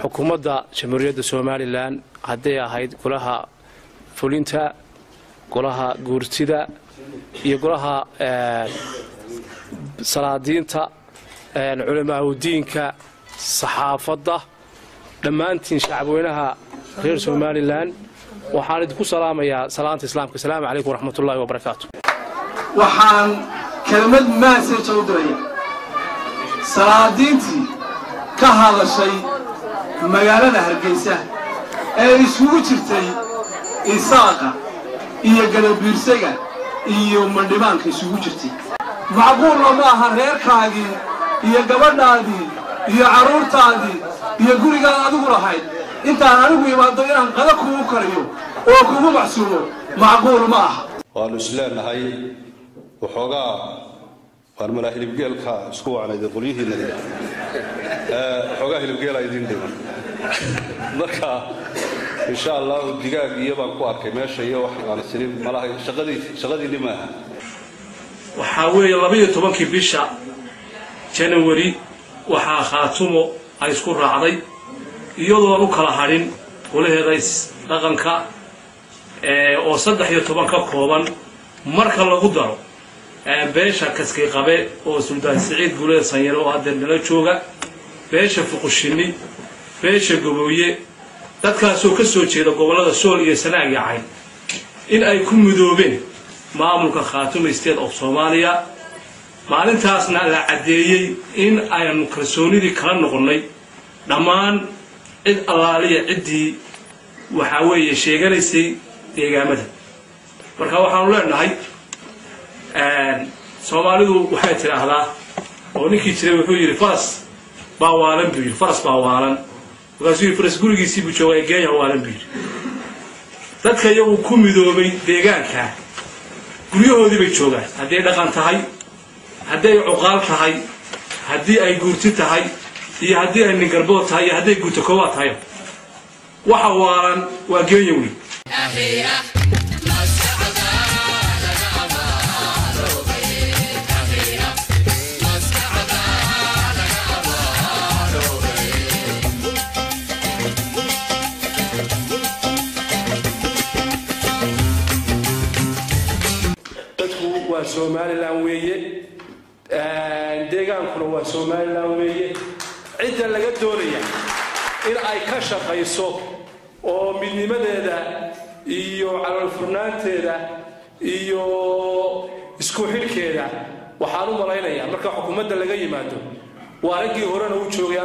xukuumadda jamhuuriyadda Soomaaliland hadday ahayd golaha fulinta golaha guurtida iyo golaha salaadiinta culimaadudiinka saxaafadda dhammaantiin shacabweynaha reer Soomaaliland waxaan idinku salaamayaa salaanta islaamka salaamu calaykum waraxmatullaahi wabarakaatuh waxaan kelmad message u diray salaadiintii ka hadashay magaalada Hargeysa ee isugu jirtay Isaaqa iyo Galabiirsaga iyo Mandhibaanka isugu jirtay macquul ma aha reerkaagii iyo gabadhaadii iyo caruurtaadii iyo gurigaada adigu lahayd intaan anigu imaado inaan qada kugu kariyo oo kugu macsuumo macquul ma aha waanu isleenahay waxoogaa farmala hilibgeelka isku wacnayda qolyihiina waxoogaa hilibgeel ay idin dhiman marka insha Allah digaag iyo baan ku arkay meesha iyo wax aan sirin malaha shaqadii maaha waxa weeye 12 bisha January waxa Khaatumo ay isku raacday iyadoo u kala harin qolaheeda dhaqanka oo 13 ka kooban marka lagu daro beesha kaskay qabe oo Suldaan Saciid Guuleed Sanyaro oo hadda nala jooga beesha Fuqshini beesha Gobooye dadkaas oo ka soo jeeda gobolada Sool iyo Sanaag iyo Cayn in ay ku midoobeen maamulka Khaatumo State of Soomaaliya maalintaasna la cadeeyay in aynu kalsoonidii kala noqonay dhammaan cid allaaliya cidii waxa weeye sheeganaysay deegaamada marka waxaanu leenahay Soomaalidu waxay tiraahdaa oo ninkii jiray wuxuu yiri faras baa waalan biir faras baa waalan wadaasii faras gurigiisii buu joogay geeya waalan biir dadka iyagu ku midoobay deegaanka guryahoodii bay joogaan haddii dhaqan tahay haddii cuqaal tahay haddii ay guurti tahay iyo haddii ay ningarbood tahay iyo haddii guurto koowaad tahay waxa waalan waa geeya weyn Soomaaliland weeye deegaankuna waa Soomaaliland weeye cidda laga doonaya in ay ka shaqayso oo midnimadeeda iyo calafurnaanteeda iyo isku xilkeeda waxaan u malaynayaa marka xukuumadda laga yimaado waa raggii horena u joogay